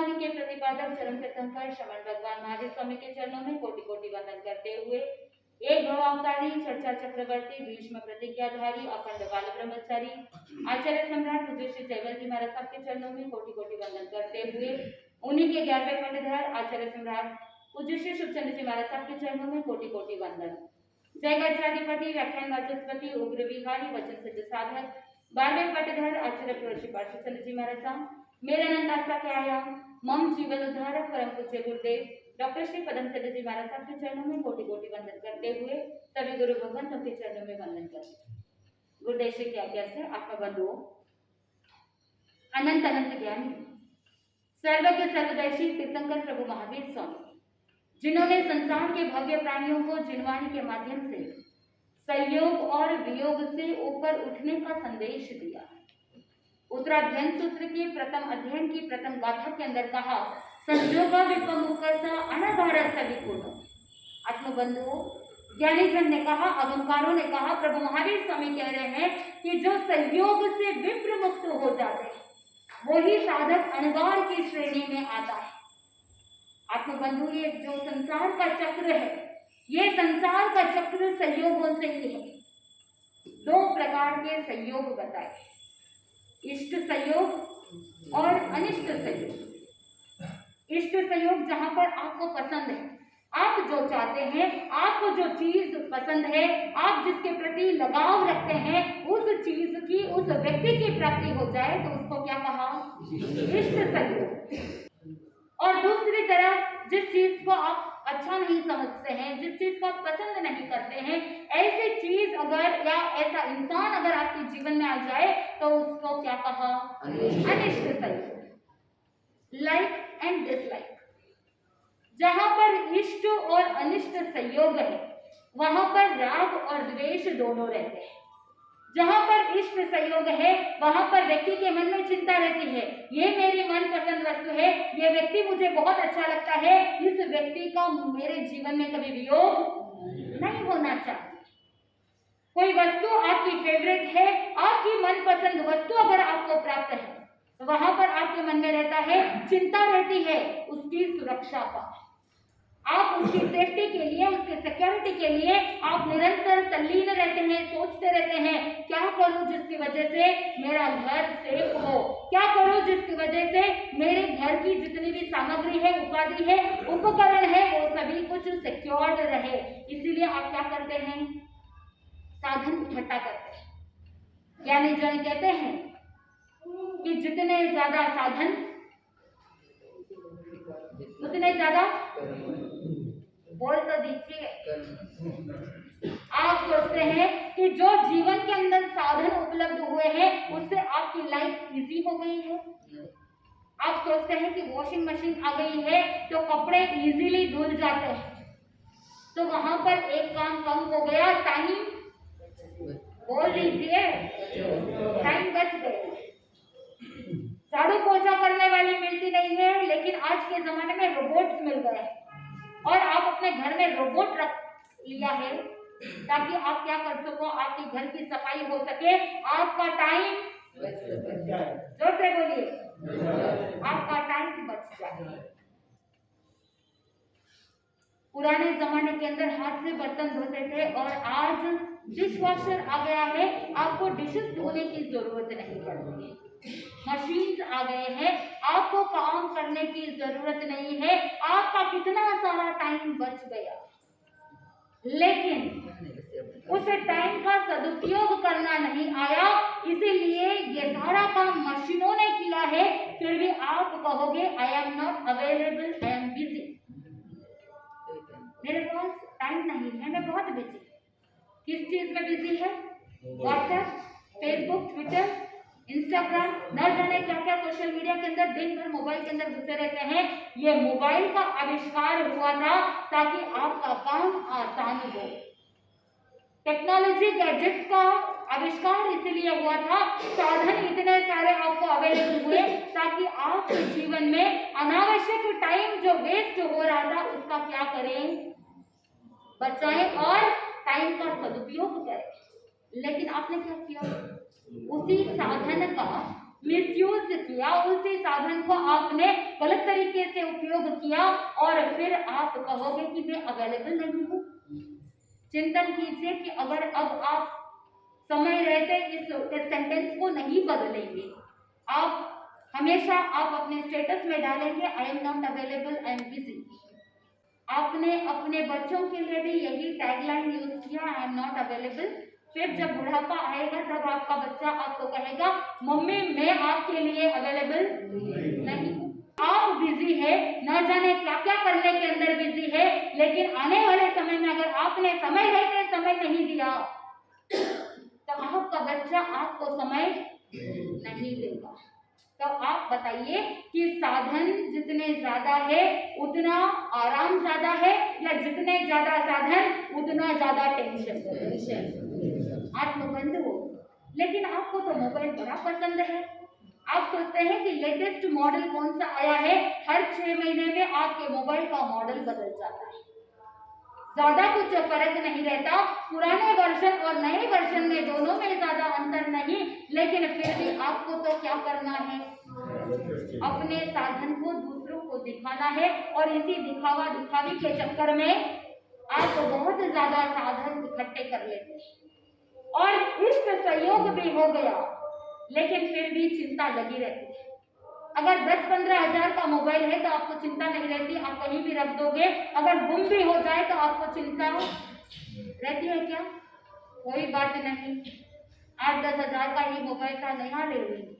सिद्धांत के प्रतिपादक चरम तीर्थंकर श्रवण भगवान महावीर स्वामी के चरणों में कोटि कोटि वंदन करते हुए एक भवावतारी चर्चा चक्रवर्ती भीष्म प्रतिज्ञाधारी अखंड बाल ब्रह्मचारी आचार्य सम्राट पूज्य श्री जयवंत जी महाराज साहब के चरणों में कोटि कोटि वंदन करते हुए उन्हीं के 11वें पंडितधर आचार्य सम्राट पूज्य श्री शुभचंद्र जी महाराज साहब के चरणों में कोटि कोटि वंदन। जय गच्छाधिपति व्याख्यान वाचस्पति उग्र विहारी वचन सिद्ध साधक 12वें पंडितधर आचार्य प्रोषि शुभचंद्र जी महाराज साहब मेरे अनंत आस्था के आयाम मम जीवन उद्धारक परम पूज्य गुरुदेव डॉक्टर श्री पदम चंद्र जी महाराज साहब के चरणों में कोटि कोटि वंदन करते हुए सभी गुरु भगवंतों के चरणों में वंदन करते। गुरुदेव की आज्ञा से आपका बंधुओं, अनंत अनंत ज्ञानी सर्वज्ञ सर्वदर्शी तीर्थंकर प्रभु महावीर स्वामी, जिन्होंने संसार के भव्य प्राणियों को जिनवाणी के माध्यम से संयोग और वियोग से ऊपर उठने का संदेश दिया। उत्तराध्ययन सूत्र के प्रथम अध्ययन की प्रथम गाथा के अंदर कहा संयोग विपमुखसा अनाधार सविपूर्ण। आत्मबंधुओं, ज्ञानी जन ने कहा, अगमकारों ने कहा, प्रभु महावीर स्वामी कह रहे हैं कि जो संयोग से विप्र मुक्त हो जाते हैं वही साधक अणगार की श्रेणी में आता है। आत्मबंधु, ये जो संसार का चक्र है, ये संसार का चक्र संयोगों से ही है। दो प्रकार के संयोग बताए, इष्ट संयोग और अनिष्ट संयोग। इष्ट संयोग जहां पर आपको पसंद है, आप जो चाहते हैं, आपको जो चीज पसंद है, आप जिसके प्रति लगाव रखते हैं, उस चीज की, उस व्यक्ति की प्राप्ति हो जाए तो उसको क्या कहा? इष्ट संयोग। और दूसरी तरफ जिस चीज को आप अच्छा नहीं समझते हैं, जिस चीज को आप पसंद नहीं करते हैं, ऐसी चीज अगर या ऐसा इंसान अगर आपके जीवन में आ जाए तो उसको क्या कहा? अनिष्ट संयोग। Like and dislike. जहां पर इष्ट और अनिष्ट संयोग है वहां पर राग और द्वेष दोनों रहते हैं। जहां पर इष्ट संयोग है वहां पर व्यक्ति के मन में चिंता रहती है, ये मेरी मनपसंद वस्तु है, ये व्यक्ति मुझे बहुत अच्छा लगता है, इस व्यक्ति का मेरे जीवन में कभी वियोग नहीं होना चाहिए। कोई वस्तु आपकी फेवरेट है, आपकी मनपसंद वस्तु अगर आपको प्राप्त है तो वहां पर आपके मन में रहता है, चिंता रहती है उसकी सुरक्षा का। आप उसकी सेफ्टी के लिए, उसके सिक्योरिटी के लिए आप निरंतर तल्लीन रहते हैं, सोचते रहते हैं क्या करूं जिसकी वजह से मेरा घर सेफ हो, क्या करूं जिसकी वजह से मेरे घर की जितनी भी सामग्री है, उपाधि है, उपकरण है, वो सभी कुछ सिक्योर्ड रहे। इसीलिए आप क्या करते हैं? साधन इकट्ठा करते हैं। यानी जन कहते हैं कि जितने ज्यादा साधन उतने ज्यादा, बोल तो दीजिए। आप सोचते हैं कि जो जीवन के अंदर साधन उपलब्ध हुए हैं उससे आपकी लाइफ इजी हो गई है। आप सोचते हैं कि वॉशिंग मशीन आ गई है तो कपड़े इजीली धुल जाते हैं, तो वहां पर एक काम कम हो गया, टाइम, बोल दीजिए, टाइम बच गया। झाड़ू पोछा करने वाली मिलती नहीं है, लेकिन आज के जमाने में रोबोट्स मिल गए और आप अपने घर में रोबोट रख लिया है ताकि आप क्या कर सको, आपके घर की सफाई हो सके, आपका टाइम, जोर से बोलिए, आपका टाइम बच जाए। पुराने जमाने के अंदर हाथ से बर्तन धोते थे और आज डिश वॉशर आ गया है, आपको डिशेस धोने की जरूरत नहीं पड़ती है। मशीन्स आ गए हैं, आपको काम करने की जरूरत नहीं है, आपका कितना सारा टाइम बच गया। लेकिन उस टाइम का सदुपयोग करना नहीं आया, इसीलिए ये सारा काम मशीनों ने किया है। फिर भी आप कहोगे I am not available, I am busy, मेरे पास टाइम नहीं है, मैं बहुत बिजी। किस चीज में बिजी है? व्हाट्सएप, फेसबुक, ट्विटर, इंस्टाग्राम, न जाने क्या क्या सोशल मीडिया के अंदर दिन भर मोबाइल के अंदर घुसे रहते हैं। ये मोबाइल का आविष्कार हुआ था ताकि आपका काम आसान हो। टेक्नोलॉजी गैजेट्स का आविष्कार इसलिए हुआ था, साधन इतने सारे आपको अवेलेबल हुए ताकि आप जीवन में अनावश्यक टाइम जो वेस्ट हो रहा था उसका क्या करें? बचाएं और टाइम का सदुपयोग करें। लेकिन आपने क्या किया? उसी साधन का मिसयूज किया, उसी साधन को आपने गलत तरीके से उपयोग किया और फिर आप कहोगे कि मैं अवेलेबल नहीं हूँ। चिंतन कीजिए कि अगर अब आप समय रहते इस सेंटेंस को नहीं बदलेंगे, आप हमेशा आप अपने स्टेटस में डालेंगे I am not available, I am busy. आपने अपने बच्चों के लिए भी यही टैगलाइन यूज किया, आई एम नॉट अवेलेबल। फिर जब बुढ़ापा आएगा तब आपका बच्चा आपको कहेगा मम्मी मैं आपके लिए अवेलेबल नहीं हूँ। आप बिजी है, न जाने क्या क्या करने के अंदर बिजी है, लेकिन आने वाले समय में अगर आपने समय रहते समय नहीं दिया तो आपका बच्चा आपको समय नहीं देगा। तो आप बताइए कि साधन जितने ज्यादा है उतना आराम ज्यादा है, या जितने ज्यादा साधन उतना ज्यादा टेंशन? आत्मबंध हो। लेकिन आपको तो मोबाइल बड़ा पसंद है, आप सोचते हैं कि लेटेस्ट मॉडल कौन सा आया है, हर 6 महीने में आपके मोबाइल का मॉडल बदल जाता है, ज्यादा कुछ फर्क नहीं रहता, पुराने वर्जन और नए वर्जन में दोनों में ज्यादा अंतर नहीं, लेकिन फिर भी आपको तो क्या करना है, अपने साधन को दूसरों को दिखाना है, और इसी दिखावा दिखावी के चक्कर में आप बहुत ज्यादा साधन इकट्ठे कर लेते हैं और इष्ट सहयोग भी हो गया, लेकिन फिर भी चिंता लगी रहती है। अगर 10-15 हजार का मोबाइल है तो आपको चिंता नहीं रहती, आप कहीं भी रख दोगे। अगर गुम भी हो जाए तो आपको चिंता रहती है क्या? कोई बात नहीं, 8-10 हजार का ही मोबाइल का नया ले लेंगे।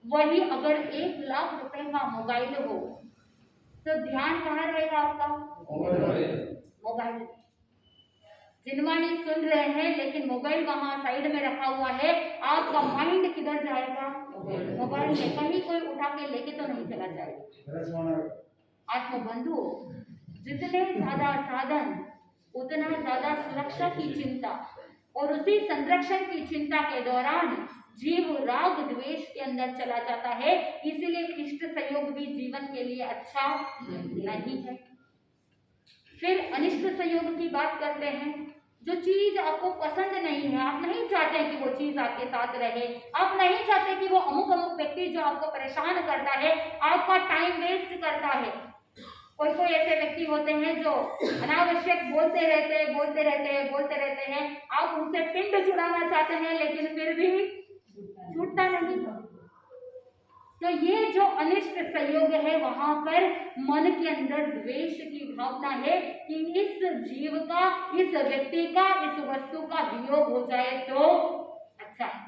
वही अगर 1 लाख रुपए का मोबाइल हो तो ध्यान कहाँ रहेगा आपका? मोबाइल। जिनवाणी सुन रहे हैं लेकिन मोबाइल वहां साइड में रखा हुआ है, आपका माइंड किधर जाएगा? मोबाइल में। कहीं कोई उठा के लेके तो नहीं चला जाएगा। आत्मबंधु, जितने ज्यादा साधन उतना ज्यादा सुरक्षा की चिंता, और उसी संरक्षण की चिंता के दौरान जीव राग द्वेष के अंदर चला जाता है। इसीलिए इष्ट सहयोग भी जीवन के लिए अच्छा नहीं है। फिर अनिष्ट सहयोग की बात करते हैं। जो चीज आपको पसंद नहीं है, आप नहीं चाहते कि वो चीज आपके साथ रहे, आप नहीं चाहते कि वो अमुक अमुक व्यक्ति जो आपको परेशान करता है, आपका टाइम वेस्ट करता है। कोई कोई ऐसे व्यक्ति होते हैं जो अनावश्यक बोलते रहते हैं, आप उनसे पिंड छुड़ाना चाहते हैं लेकिन फिर भी छूटता नहीं। तो ये जो अनिष्ट संयोग है, वहां पर मन के अंदर द्वेष की भावना है कि इस जीव का, इस व्यक्ति का, इस वस्तु का वियोग हो जाए तो अच्छा है।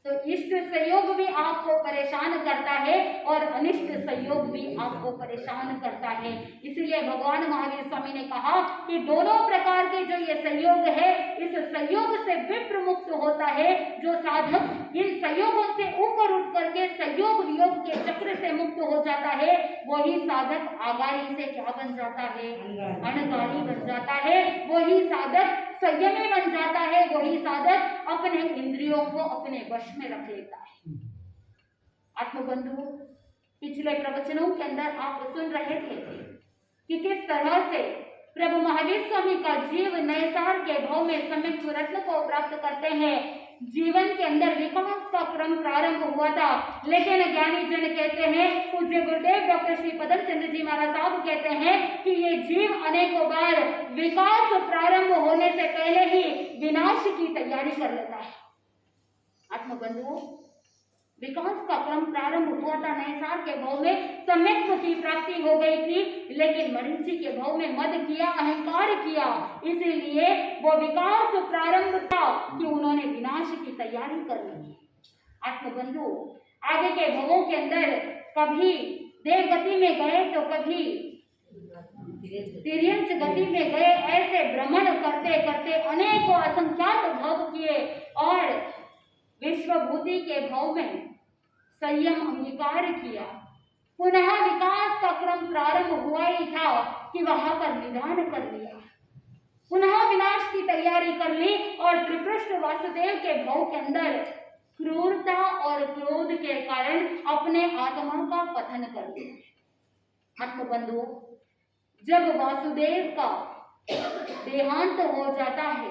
तो इष्ट संयोग भी आपको परेशान करता है और अनिष्ट संयोग भी आपको परेशान करता है। इसलिए भगवान महावीर स्वामी ने कहा कि दोनों प्रकार के जो ये संयोग है, इस संयोग से विप्र मुक्त होता है जो साधक इन संयोगों से ऊपर उठ करके संयोग वियोग के चक्र से मुक्त हो जाता है, वही साधक आगारी से क्या बन जाता है? अनगारी बन जाता है। वही साधक संयमी बन जाता है, वही साधक अपने इंद्रियों को अपने वश में रख लेता है। आत्मबंधु, पिछले प्रवचनों के अंदर आप सुन रहे थे कि किस तरह से प्रभु महावीर स्वामी का जीव नैसार के भाव में सम्यक रत्न को प्राप्त करते हैं। जीवन के अंदर विकास का क्रम प्रारंभ हुआ था, लेकिन ज्ञानी जन कहते हैं, पूज्य गुरुदेव डॉक्टर श्री पदम चंद्र जी महाराज साहब कहते हैं कि ये जीव अनेकों बार विकास प्रारंभ होने से पहले ही विनाश की तैयारी कर लेता है। आत्मबंधुओं, विकास का क्रम प्रारंभ हुआ था, नैसार के भाव में सम्यक्त्व की प्राप्ति हो गई थी, लेकिन मरीचि के भाव में मद किया, अहंकार किया, इसीलिए वो विकास प्रारंभ था कि उन्होंने विनाश की तैयारी कर ली। आत्मबंधु, आगे के भवों के अंदर कभी देव गति में गए तो कभी तिर्यंच गति में गए, ऐसे भ्रमण करते करते अनेकों असंख्यात भव किए और विश्वभूति के भाव में संयम अंगीकार किया। पुनः विकास का क्रम प्रारंभ हुआ ही था कि वहां पर निदान कर लिया, पुनः विनाश की तैयारी कर ली और त्रिपृष्ठ वासुदेव के भाव के अंदर क्रूरता और क्रोध के कारण अपने आत्मा का पतन कर दिया। आत्मबंधु, जब वासुदेव का देहांत हो जाता है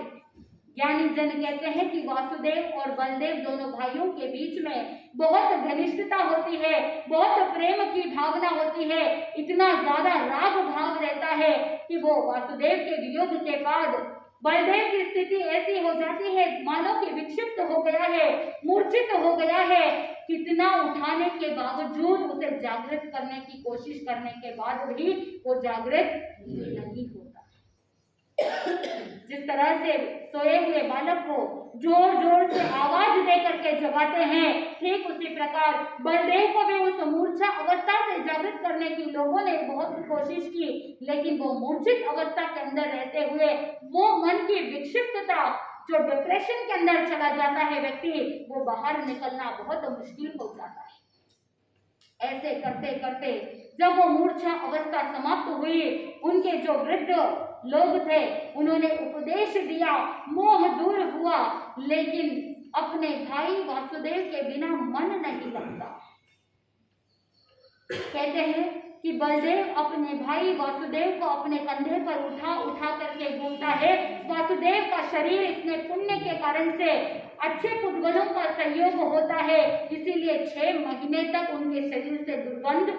ज्ञानी जन कहते हैं कि वासुदेव और बलदेव दोनों भाइयों के बीच में बहुत घनिष्ठता होती है, बहुत प्रेम की भावना होती है, इतना ज्यादा राग भाव रहता है कि वो वासुदेव के वियोग के बाद बलदेव की स्थिति ऐसी हो जाती है मानो कि विक्षिप्त हो गया है, मूर्छित हो गया है। कितना उठाने के बावजूद, उसे जागृत करने की कोशिश करने के बाद भी वो जागृत नहीं होता। जिस तरह से सोए हुए बालक को जोर जोर से आवाज दे करके जगाते हैं, ठीक उसी प्रकार बलदेव को भी उस मूर्छा अवस्था से जागृत करने की लोगों ने बहुत कोशिश की, लेकिन वो मूर्छित अवस्था के अंदर रहते हुए वो मन की विक्षिप्तता, जो डिप्रेशन के अंदर चला जाता है व्यक्ति, वो बाहर निकलना बहुत मुश्किल हो जाता है। ऐसे करते करते जब वो मूर्छा अवस्था समाप्त हुई, उनके जो वृद्ध लोग थे उन्होंने उपदेश दिया, मोह दूर हुआ, लेकिन अपने भाई वासुदेव के बिना मन नहीं लगता। कहते हैं कि बलदेव अपने भाई वासुदेव को अपने कंधे पर उठा उठा करके घूमता है। वासुदेव का शरीर इतने पुण्य के कारण से अच्छे पुद्गलों का सहयोग होता है, इसीलिए 6 महीने तक उनके शरीर से दुर्गंध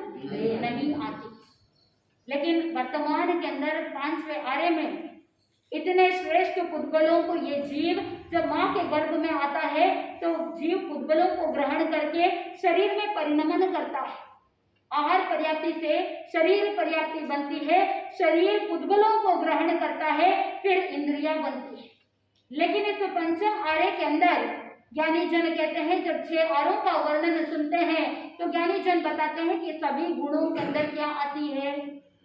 नहीं आती। लेकिन वर्तमान के अंदर 5वें आर्य में इतने श्रेष्ठ पुद्गलों को ये जीव जब माँ के गर्भ में आता है तो जीव पुद्गलों को ग्रहण करके शरीर में परिणमन करता है। आहार पर्याप्ति से शरीर पर्याप्ति बनती है, शरीर पुद्गलों को ग्रहण करता है, फिर इंद्रियां बनती है। लेकिन इस पंचम आर्य के अंदर ज्ञानी जन कहते हैं, जब 6 आरों का वर्णन सुनते हैं तो ज्ञानी जन बताते हैं कि सभी गुणों के अंदर क्या आती है?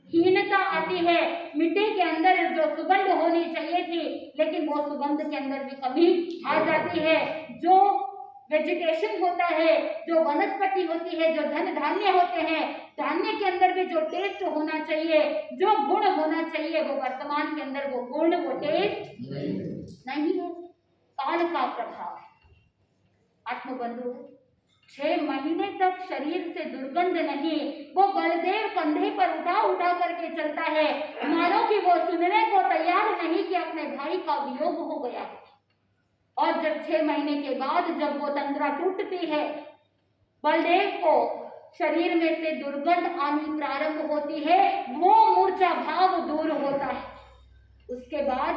हीनता आती है। मिट्टी के अंदर जो सुगंध होनी चाहिए थी, लेकिन वो सुगंध के अंदर भी कमी आ जाती है। जो वेजिटेशन होता है, जो वनस्पति होती है, जो धन धान्य होते हैं, धान्य के अंदर भी जो टेस्ट होना चाहिए, जो गुण होना चाहिए, वो वर्तमान के अंदर वो गुण, वो टेस्ट नहीं है। काल का प्रभाव है। आत्मबंधु 6 महीने तक शरीर से दुर्गंध नहीं, वो बलदेव कंधे पर उठा उठा करके चलता है, मानो कि वो सुनने को तैयार नहीं कि अपने भाई का वियोग हो गया है। और जब 6 महीने के बाद जब वो तंद्रा टूटती है, बलदेव को शरीर में से दुर्गंध आनी प्रारंभ होती है, वो मूर्छा भाव दूर होता है। उसके बाद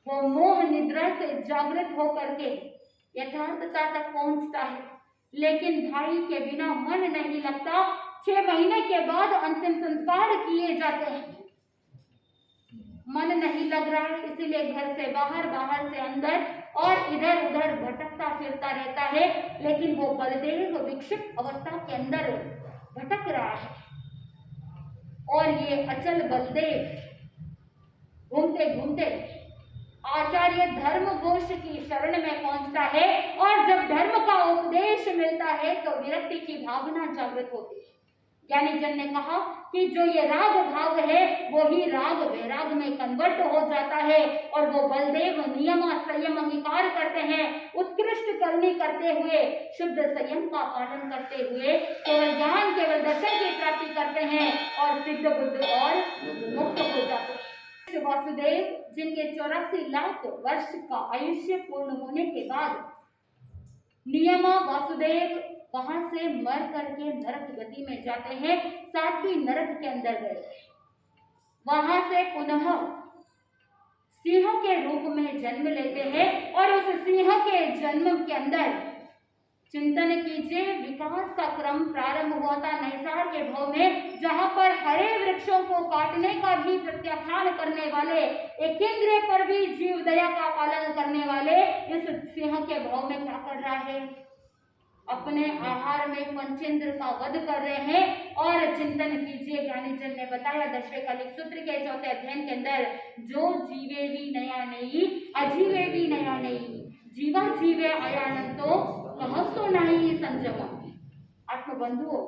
वो मोह निद्रा से जागृत होकर के यथार्थता तक पहुंचता है, लेकिन भाई के बिना मन नहीं लगता। 6 महीने के बाद अंतिम संस्कार किए जाते हैं, मन नहीं लग रहा है, इसीलिए घर से बाहर, बाहर से अंदर और इधर उधर भटकता फिरता रहता है। लेकिन वो बलदेव विक्षिप्त अवस्था के अंदर भटक रहा है और ये अचल बलदेव घूमते घूमते आचार्य धर्मघोष की शरण में पहुंचता है और जब धर्म का उपदेश मिलता है तो विरक्ति की भावना जागृत होती है। ज्ञानी जन ने कहा कि जो ये राग भाव है वो ही राग वैराग में कन्वर्ट हो जाता है और वो बलदेव नियम संयम अंगीकार करते हैं, उत्कृष्ट करनी करते हुए, शुद्ध संयम का पालन करते हुए केवल ज्ञान, केवल दर्शन की प्राप्ति करते हैं और सिद्ध बुद्ध और मुक्त हो जाते हैं। वासुदेव जिनके 84 लाख वर्ष का आयुष्य पूर्ण होने के बाद नियमा वासुदेव वहां से मर करके नरक गति में जाते हैं, 7वीं नरक के अंदर गए। वहां से पुनः सिंह के रूप में जन्म लेते हैं और उस सिंह के जन्म के अंदर चिंतन कीजिए, विकास का क्रम प्रारंभ हुआ था नैसार के भव में, जहां पर हरे वृक्षों को काटने का भी प्रत्याख्यान करने वाले, एक इंद्रिय पर भी जीव दया का पालन करने वाले इस सिंह के भव में क्या कर रहा है? अपने आहार में पंचेंद्र का वध कर रहे हैं। और चिंतन कीजिए, ज्ञानी जन ने बताया 10वें कलिक सूत्र के 4थे अध्ययन के अंदर, जो जीवे भी नया नहीं, अजीवे भी नया नहीं, जीवा जीवे आयानंतो कहसो नहीं संजम। आत्मबंधुओं,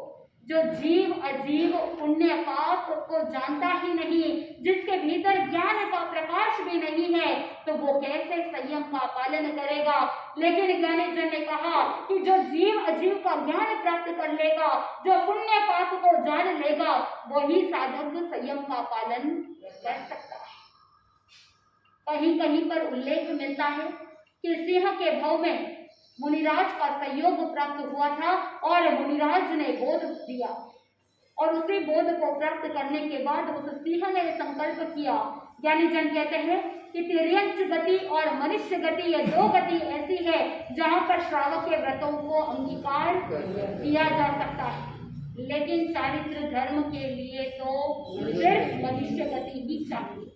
जो जीव अजीव पुण्य पाप को जानता ही नहीं, जिसके भीतर ज्ञान का प्रकाश भी नहीं है, तो वो कैसे संयम का पालन करेगा? लेकिन ज्ञानी जन ने कहा कि जो जीव अजीव का ज्ञान प्राप्त कर लेगा, जो पुण्य पाप को जान लेगा, वही साधक संयम का पालन कर सकता है। कहीं कहीं पर उल्लेख मिलता है कि सिंह के भव में मुनिराज का सहयोग प्राप्त हुआ था और मुनिराज ने बोध दिया और उसी बोध को प्राप्त करने के बाद उस सिंह ने संकल्प किया। ज्ञानी जन कहते हैं कि तिर्यंच गति और मनुष्य गति, ये दो गति ऐसी है जहां पर श्रावक के व्रतों को अंगीकार किया जा सकता है, लेकिन चारित्र धर्म के लिए तो सिर्फ मनुष्य गति ही चाहिए।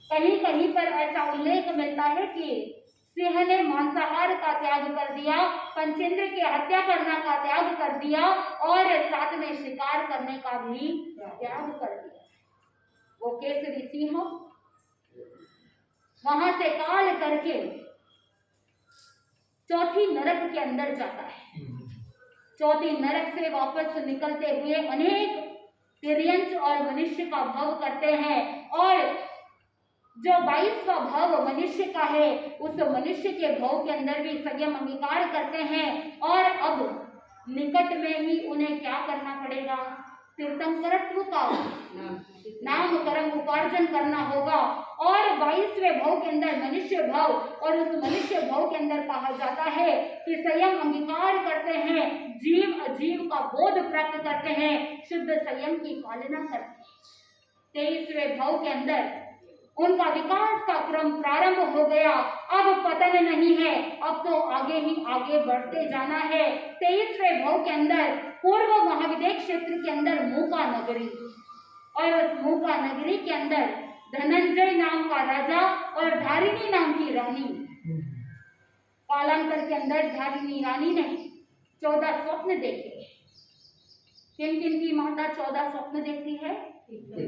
कहीं कहीं पर ऐसा उल्लेख मिलता है कि सिंह ने मांसाहार का त्याग कर दिया, पंचेंद्र की हत्या करने का त्याग कर दिया और साथ में शिकार करने का भी त्याग कर दिया। वो केसरी सिंह वहां से काल करके चौथी नरक के अंदर जाता है। चौथी नरक से वापस निकलते हुए अनेक तिर्यंच और मनुष्य का भव करते हैं और जो 22वां भाव मनुष्य का है उस मनुष्य के भाव के अंदर भी संयम अंगीकार करते हैं और अब निकट में ही उन्हें क्या करना पड़ेगा, तीर्थंकरत्व का नाम कर्म उपार्जन करना होगा। और 22वें भाव के अंदर मनुष्य भाव, और उस मनुष्य भाव के अंदर कहा जाता है कि संयम अंगीकार करते हैं, जीव अजीव का बोध प्राप्त करते हैं, शुद्ध संयम की पालना करते हैं। 23वें भाव के अंदर उनका विकास का क्रम प्रारंभ हो गया। अब पतन नहीं है, अब तो आगे ही आगे बढ़ते जाना है। 23वें भाव के अंदर पूर्व महाविदेश क्षेत्र के अंदर मूका नगरी, और उस मूका नगरी के अंदर धनंजय नाम का राजा और धारिणी नाम की रानी, कालांतर के अंदर धारिणी रानी ने 14 स्वप्न देखे। किन किन की माता 14 स्वप्न देखती है?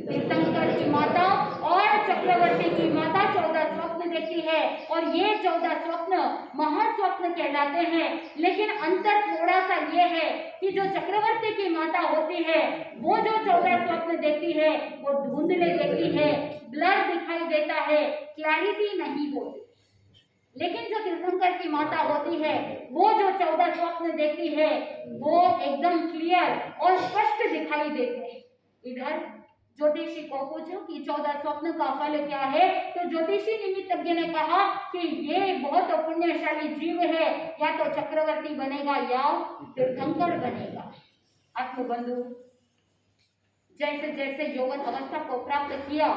तीर्थंकर की माता और चक्रवर्ती की माता 14 स्वप्न देखती है, और ये 14 स्वप्न महास्वप्न कहलाते हैं। लेकिन अंतर थोड़ा सा ये है कि जो चक्रवर्ती की माता होती है वो जो 14 स्वप्न देखती है वो धुंधले देखती है, ब्लर दिखाई देता है, क्लैरिटी नहीं होती। लेकिन जो तीर्थंकर की माता होती है वो जो 14 स्वप्न देखती है वो एकदम क्लियर और स्पष्ट दिखाई देते हैं। इधर ज्योतिषी को पूछो कि 14 स्वप्न का फल क्या है, तो ज्योतिषी निमित्तज्ञ ने कहा कि ये बहुत पुण्यशाली जीव है, या तो चक्रवर्ती बनेगा या तीर्थंकर बनेगा। आत्मबंधु, जैसे जैसे यौवन अवस्था को प्राप्त किया,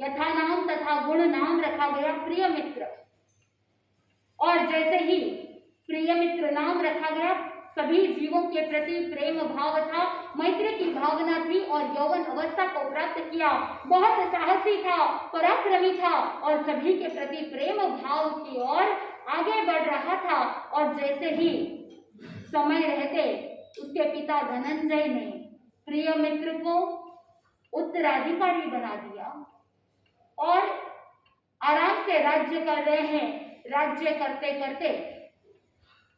यथा नाम तथा गुण नाम रखा गया प्रिय मित्र, और जैसे ही प्रिय मित्र नाम रखा गया, सभी जीवों के प्रति प्रेम भाव था, मैत्री की भावना थी, और यौवन अवस्था को प्राप्त किया। बहुत साहसी था, पराक्रमी था, और सभी के प्रति प्रेम भाव की ओर आगे बढ़ रहा था। और जैसे ही समय रहते उसके पिता धनंजय ने प्रिय मित्र को उत्तराधिकारी बना दिया और आराम से राज्य कर रहे हैं। राज्य करते करते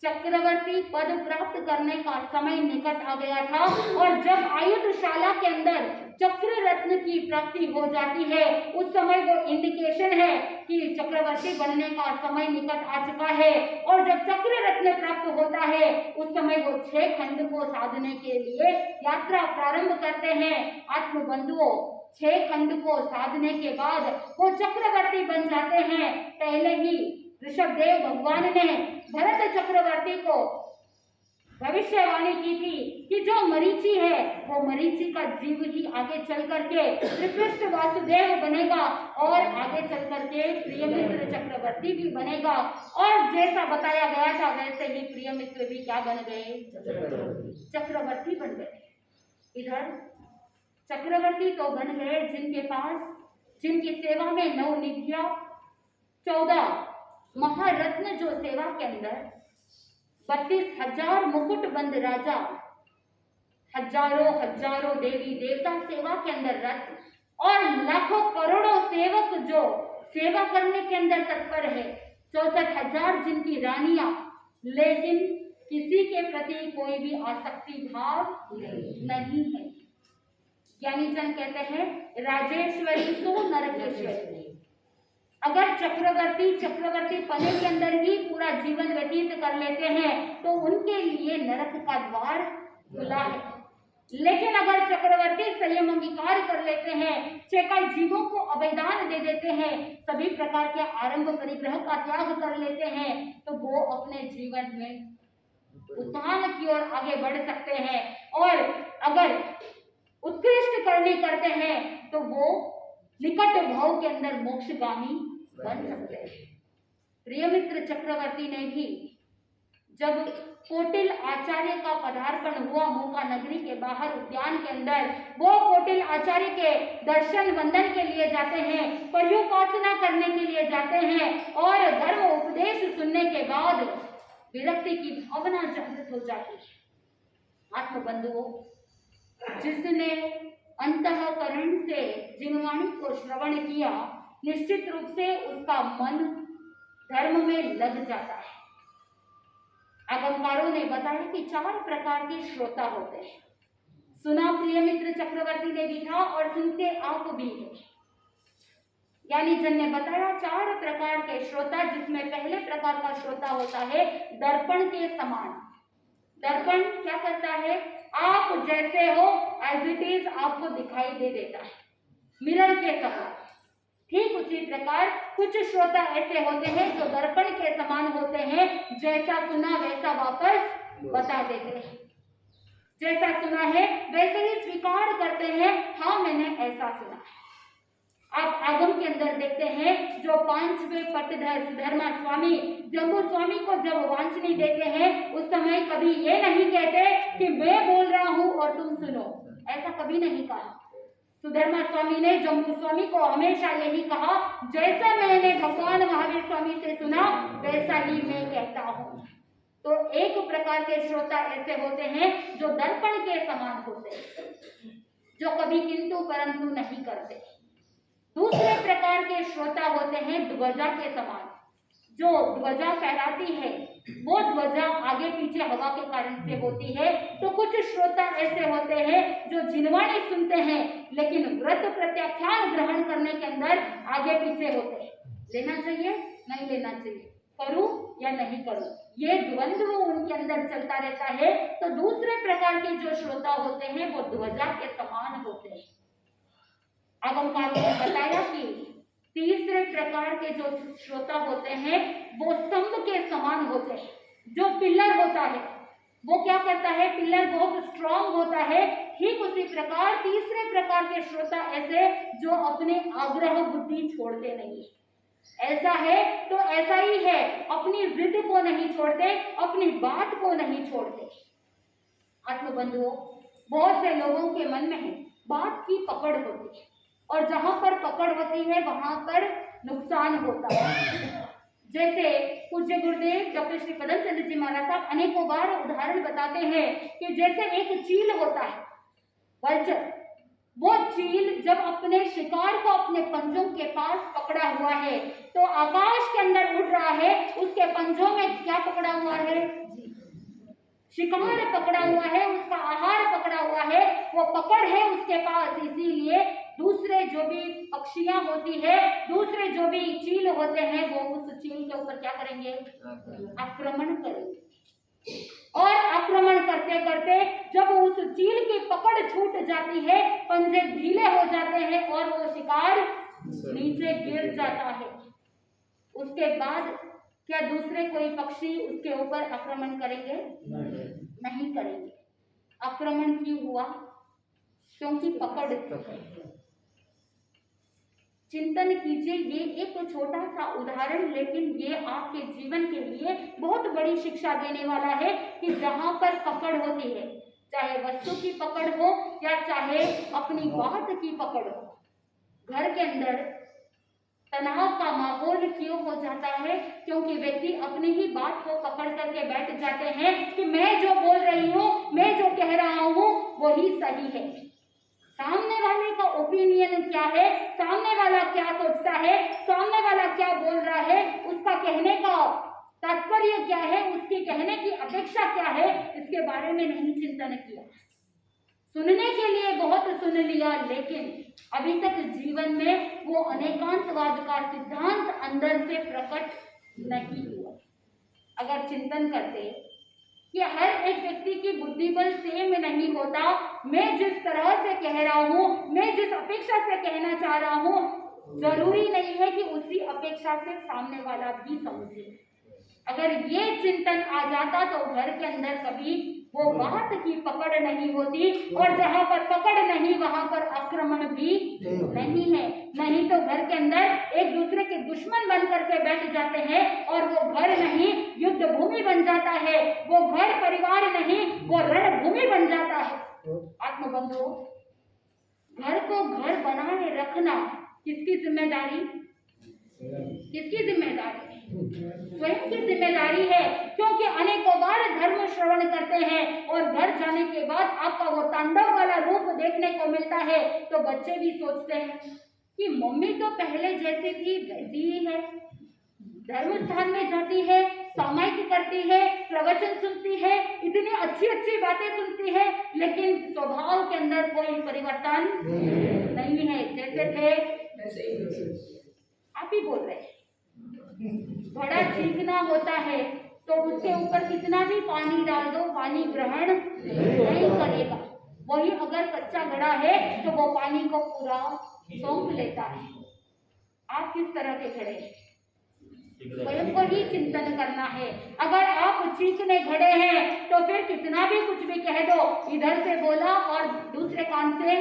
चक्रवर्ती पद प्राप्त करने का समय निकट आ गया था, और जब आयुधशाला के अंदर चक्र रत्न की प्राप्ति हो जाती है उस समय वो इंडिकेशन है कि चक्रवर्ती बनने का समय निकट आ चुका है। और जब चक्र रत्न प्राप्त होता है उस समय वो 6 खंड को साधने के लिए यात्रा प्रारंभ करते हैं। आत्मबंधुओं, 6 खंड को साधने के बाद वो चक्रवर्ती बन जाते हैं। पहले ही ऋषभदेव भगवान ने भरत चक्रवर्ती को भविष्यवाणी की थी कि जो मरीचि है वो मरीचि का जीव ही आगे चल करके श्रीकृष्ण वासुदेव बनेगा और आगे चल करके प्रियमित्र चक्रवर्ती भी बनेगा। और जैसा बताया गया था वैसे ही प्रियमित्र भी क्या बन गए? चक्रवर्ती बन गए। इधर चक्रवर्ती तो बन गए जिनके पास, जिनकी सेवा में 9 निधियां, 14 महारत्न, जो सेवा के अंदर 32,000 मुकुटबंद राजा, हजारों देवी देवता सेवा के अंदर रत्न, और लाखों करोड़ों सेवक जो सेवा करने के अंदर तत्पर है, 64,000 जिनकी रानियां, लेकिन किसी के प्रति कोई भी आसक्ति भाव नहीं है। ज्ञानी जन कहते हैं राजेश्वरी तो नरकेश्वरी। अगर चक्रवर्ती पने के अंदर ही पूरा जीवन व्यतीत कर लेते हैं तो उनके लिए नरक का द्वार खुला है। लेकिन अगर चक्रवर्ती संयम अंगीकार कर लेते हैं, चेकल जीवों को अभिदान दे देते हैं, सभी प्रकार के आरंभ परिग्रह का त्याग कर लेते हैं, तो वो अपने जीवन में उत्थान की ओर आगे बढ़ सकते हैं। और अगर उत्कृष्ट करने करते हैं तो वो निकट भाव के अंदर मोक्षगामी बन सकते हैं। प्रिय मित्र, चक्रवर्ती ने भी जब कोटिल आचार्य का पदार्पण हुआ मूका नगरी के बाहर उद्यान के अंदर, वो कोटिल आचार्य के दर्शन वंदन के लिए जाते हैं, पर्योपासना करने के लिए जाते हैं और धर्म उपदेश सुनने के बाद विरक्ति की भावना जागृत हो जाती है। आत्मबंधुओं, जिसने अंतःकरण से जिनवाणी को श्रवण किया, निश्चित रूप से उसका मन धर्म में लग जाता है। आगमकारों ने बताया कि 4 प्रकार के श्रोता होते हैं। सुना प्रिय मित्र चक्रवर्ती ने भी था और सुनते आप भी हैं। ज्ञानी जन ने बताया 4 प्रकार के श्रोता, जिसमें पहले प्रकार का श्रोता होता है दर्पण के समान। दर्पण क्या करता है? आप जैसे हो एज इट इज आपको दिखाई दे देता है, मिरर के समान। ठीक उसी प्रकार कुछ श्रोता ऐसे होते हैं जो दर्पण के समान होते हैं, जैसा सुना वैसा वापस बता देते हैं, जैसा सुना है वैसे ही स्वीकार करते हैं, हाँ मैंने ऐसा सुना है। आप आगम के अंदर देखते हैं जो 5वें पट्टधर सुधर्मा स्वामी जम्बू स्वामी को जब वांछनी देते हैं, उस समय कभी ये नहीं कहते कि मैं बोल रहा हूं और तुम सुनो, ऐसा कभी नहीं कहा। सुधर्मा स्वामी ने जम्बू स्वामी को हमेशा यही कहा, जैसा मैंने भगवान महावीर स्वामी से सुना वैसा ही मैं कहता हूँ। तो एक प्रकार के श्रोता ऐसे होते हैं जो दर्पण के समान होते हैं, जो कभी किंतु परंतु नहीं करते। दूसरे प्रकार के श्रोता होते हैं ध्वजा के समान। जो ध्वजा फहराती है वो ध्वजा आगे पीछे हवा के कारण से होती है। तो कुछ श्रोता ऐसे होते हैं जो जिनवाणी सुनते हैं लेकिन व्रत प्रत्याख्यान ग्रहण करने के अंदर आगे पीछे होते हैं। लेना चाहिए नहीं लेना चाहिए, करूं या नहीं करूं, ये द्वंद्व उनके अंदर चलता रहता है। तो दूसरे प्रकार के जो श्रोता होते हैं वो ध्वजा के समान होते हैं। आगमकारों ने बताया कि तीसरे प्रकार के जो श्रोता होते हैं वो स्तंभ के समान होते हैं। जो पिलर होता है वो क्या करता है? पिलर बहुत स्ट्रांग होता है। ठीक उसी प्रकार तीसरे प्रकार के श्रोता ऐसे जो अपने आग्रह बुद्धि छोड़ते नहीं। ऐसा है तो ऐसा ही है, अपनी जिद को नहीं छोड़ते, अपनी बात को नहीं छोड़ते। आत्मबंधुओं, बहुत से लोगों के मन में है बात की पकड़ होती है और जहां पर पकड़ होती है वहां पर नुकसान होता है। जैसे पूज्य गुरुदेव डॉक्टर श्री पदम चंद्र जी महाराज साहब अनेकों बार उदाहरण बताते हैं कि जैसे एक चील होता है, वल्चर, वो चील जब अपने शिकार को अपने पंजों के पास पकड़ा हुआ है तो आकाश के अंदर उड़ रहा है, उसके पंजों में क्या पकड़ा हुआ है? शिकार पकड़ा हुआ है, उसका आहार पकड़ा हुआ है, वो पकड़ है उसके पास। इसीलिए दूसरे जो भी पक्षियां होती है, दूसरे जो भी चील होते हैं, वो उस चील के ऊपर क्या करेंगे? आक्रमण करेंगे। और आक्रमण करते करते जब उस चील की पकड़ छूट जाती है, पंजे ढीले हो जाते हैं और वो शिकार नीचे गिर जाता है, उसके बाद क्या दूसरे कोई पक्षी उसके ऊपर आक्रमण करेंगे? नहीं करेंगे। आक्रमण क्यों हुआ? क्योंकि पकड़। चिंतन कीजिए, ये एक छोटा सा उदाहरण, लेकिन ये आपके जीवन के लिए बहुत बड़ी शिक्षा देने वाला है कि जहां पर पकड़ होती है, चाहे वस्तु की पकड़ हो या चाहे अपनी बात की पकड़ हो, घर के अंदर तनाव का माहौल क्यों हो जाता है? क्योंकि व्यक्ति अपनी ही बात को पकड़ करके बैठ जाते हैं कि मैं जो बोल रही हूँ, मैं जो कह रहा हूँ वही सही है। सामने वाले का ओपिनियन क्या है, सामने वाला क्या सोचता है, सामने वाला क्या बोल रहा है, उसका कहने का तात्पर्य क्या है, उसके कहने की अपेक्षा क्या है, इसके बारे में नहीं चिंतन किया। सुनने के लिए बहुत सुन लिया, लेकिन अभी तक जीवन में वो अनेकांतवाद का सिद्धांत अंदर से प्रकट नहीं हुआ। अगर चिंतन करते कि हर एक व्यक्ति की बुद्धि बल सेम नहीं होता। मैं जिस तरह से कह रहा हूँ, मैं जिस अपेक्षा से कहना चाह रहा हूँ, जरूरी नहीं है कि उसी अपेक्षा से सामने वाला भी समझे। अगर ये चिंतन आ जाता तो घर के अंदर कभी वो बात की पकड़ नहीं होती, और जहाँ पर पकड़ नहीं वहां पर आक्रमण भी नहीं है। नहीं तो घर के अंदर एक दूसरे के दुश्मन बन करके बैठ जाते हैं, और वो घर नहीं युद्ध भूमि बन जाता है, वो घर परिवार नहीं वो रणभूमि बन जाता है। आत्मबंधु, घर को घर बनाए रखना किसकी जिम्मेदारी? किसकी जिम्मेदारी? स्वयं की जिम्मेदारी है, क्योंकि अनेकों बार धर्म श्रवण करते हैं और घर जाने के बाद आपका वो तांडव वाला रूप देखने को मिलता है, तो बच्चे भी सोचते हैं कि मम्मी तो पहले जैसी थी वैसी ही है, धर्म स्थान में जाती है, सामायिक करती है, प्रवचन सुनती है, इतनी अच्छी अच्छी बातें सुनती है, लेकिन स्वभाव के अंदर कोई परिवर्तन नहीं है, जैसे थे। आप ही बोल रहे हैं। घड़ा चीखना होता है तो उसके ऊपर कितना भी पानी डाल दो, पानी ग्रहण नहीं करेगा। वही अगर कच्चा घड़ा है तो वो पानी को पूरा सौंप लेता है। आप किस तरह के घड़े हैं? स्वयं को ही चिंतन करना है। अगर आप चीखने घड़े हैं तो फिर कितना भी कुछ भी कह दो, इधर से बोला और दूसरे कान से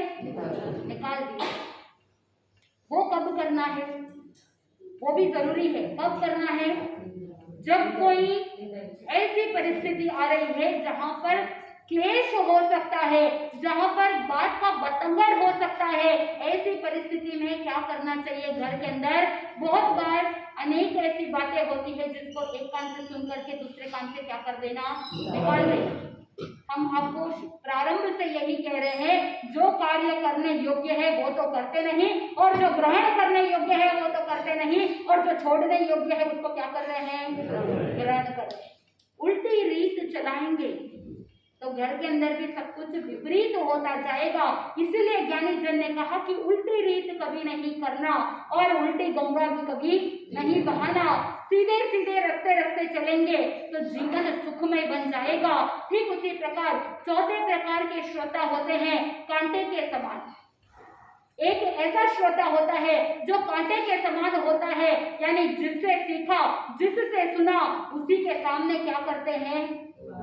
निकाल दिया। वो कब करना है? वो भी जरूरी है। कब करना है? जब कोई ऐसी परिस्थिति आ रही है जहां पर क्लेश हो सकता है, जहां पर बात का बतंगड़ हो सकता है, ऐसी परिस्थिति में क्या करना चाहिए? घर के अंदर बहुत बार अनेक ऐसी बातें होती है जिसको एक कान से सुन करके दूसरे कान से क्या कर देना, निकाल देना। हम आपको प्रारंभ से यही कह रहे हैं, जो कार्य करने योग्य है वो तो करते नहीं, और जो ग्रहण करने योग्य है वो तो करते नहीं, और जो छोड़ने योग्य है उसको क्या कर रहे हैं? ग्रहण कर रहे हैं। उल्टी रीत चलाएंगे तो घर के अंदर भी सब कुछ विपरीत होता जाएगा। इसलिए ज्ञानी जन ने कहा कि उल्टी रीत कभी नहीं करना और उल्टी गंगा भी कभी नहीं बहाना। सीधे सीधे रखते रखते चलेंगे तो जीवन सुखमय बन जाएगा। ठीक उसी प्रकार चौथे प्रकार के श्रोता होते हैं कांटे के समान। एक ऐसा श्रोता होता है जो कांटे के समान होता है, यानी जिससे सीखा, जिससे सुना, उसी के सामने क्या करते हैं?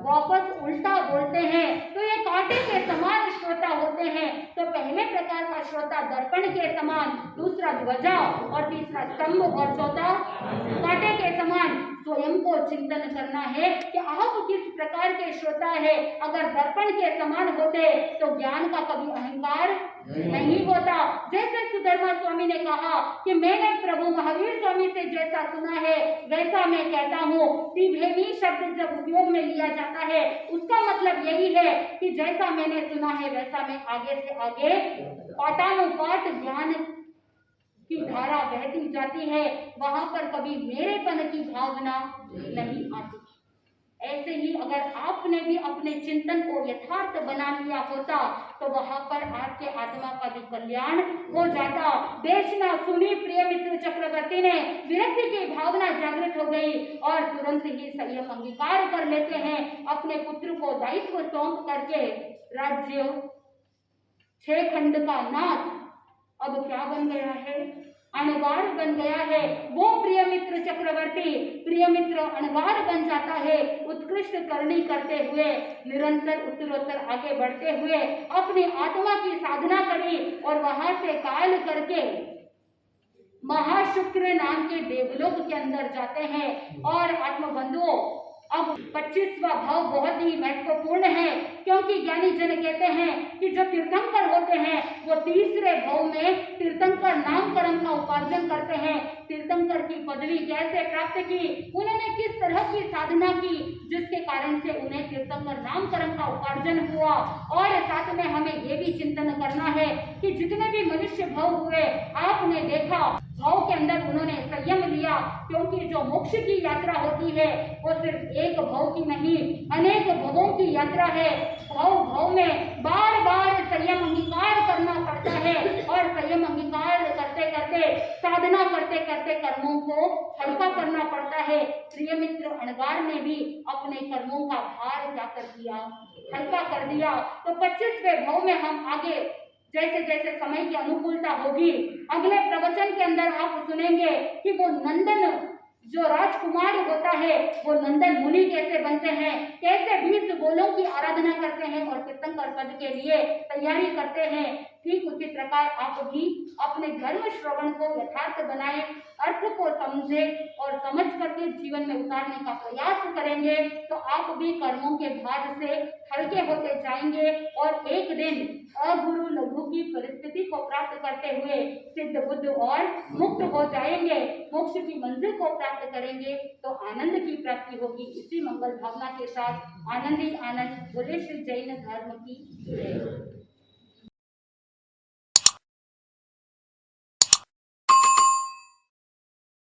वापस उल्टा बोलते हैं। तो ये कांटे के समान श्रोता होते हैं। तो पहले प्रकार का श्रोता दर्पण के समान, दूसरा ध्वजा और तीसरा स्तंभ और चौथा कांटे के समान। स्वयं को चिंतन करना है कि आप किस प्रकार के श्रोता है। अगर दर्पण के समान होते तो ज्ञान का कभी अहंकार नहीं होता। जैसे सुधर्मा स्वामी ने कहा कि मैंने प्रभु महावीर स्वामी से जैसा सुना है वैसा मैं कहता हूँ। त्रिभेदी शब्द जब उपयोग में लिया जाता है उसका मतलब यही है कि जैसा मैंने सुना है वैसा मैं आगे से आगे पाठानुपाठ ज्ञान की धारा बहती जाती है, वहां पर कभी मेरेपन की भावना नहीं आती। ऐसे ही अगर आपने भी अपने चिंतन को यथार्थ बना लिया होता तो वहां पर आपके आत्मा का भी कल्याण हो जाता। देशना सुनी प्रिय मित्र चक्रवर्ती ने विरक्ति की भावना जागृत हो गई और तुरंत ही संयम अंगीकार कर लेते हैं। अपने पुत्र को दायित्व सौंप करके राज्य 6 खंड का नाथ अब क्या बन गया है? अणवार बन गया है। वो प्रिय मित्र चक्रवर्ती प्रिय मित्र अणवार बन जाता है। उत्कृष्ट करनी करते हुए निरंतर उत्तरोत्तर आगे बढ़ते हुए अपनी आत्मा की साधना करी और वहां से काल करके महाशुक्र नाम के देवलोक के अंदर जाते हैं। और आत्मबंधुओं, अब 25वां भाव बहुत ही महत्वपूर्ण है, क्योंकि ज्ञानी जन कहते हैं कि जो तीर्थंकर होते हैं वो तीसरे भाव में तीर्थंकर नाम कर्म का उपार्जन करते हैं। तीर्थंकर की पदवी कैसे प्राप्त की, उन्होंने किस तरह की साधना की जिसके कारण से उन्हें तीर्थंकर नाम कर्म का उपार्जन हुआ। और साथ में हमें ये भी चिंतन करना है कि जितने भी मनुष्य भाव हुए आपने देखा भाव के अंदर उन्होंने संयम लिया, क्योंकि जो मोक्ष की यात्रा होती है वो सिर्फ एक भाव की नहीं, अनेक भवों की यात्रा है। भाव भाव में बार बार संयम अंगीकार करना पड़ता है, और संयम अंगीकार करते करते, साधना करते करते कर्मों को हल्का करना पड़ता है। प्रिय मित्र, अणगार ने भी अपने कर्मों का भार जाकर किया, हल्का कर दिया। तो 25वें भाव में हम आगे जैसे जैसे समय की अनुकूलता होगी, अगले प्रवचन के अंदर आप सुनेंगे कि वो नंदन जो राजकुमार होता है वो नंदन मुनि कैसे बनते हैं, कैसे 20 गोलों की आराधना करते हैं और तीर्थंकर पद के लिए तैयारी करते हैं। ठीक उसी प्रकार आप भी अपने धर्म श्रवण को यथार्थ बनाएं, अर्थ को समझे और समझ करके जीवन में उतारने का प्रयास करेंगे, तो आप भी कर्मों के भार से हल्के होते जाएंगे और एक दिन अगुरु लघु की परिस्थिति को प्राप्त करते हुए सिद्ध बुद्ध और मुक्त हो जाएंगे, मोक्ष की मंजिल को प्राप्त करेंगे, तो आनंद की प्राप्ति होगी। इसी मंगल भावना के साथ आनंदी आनंद बोले श्री जैन धर्म की जय।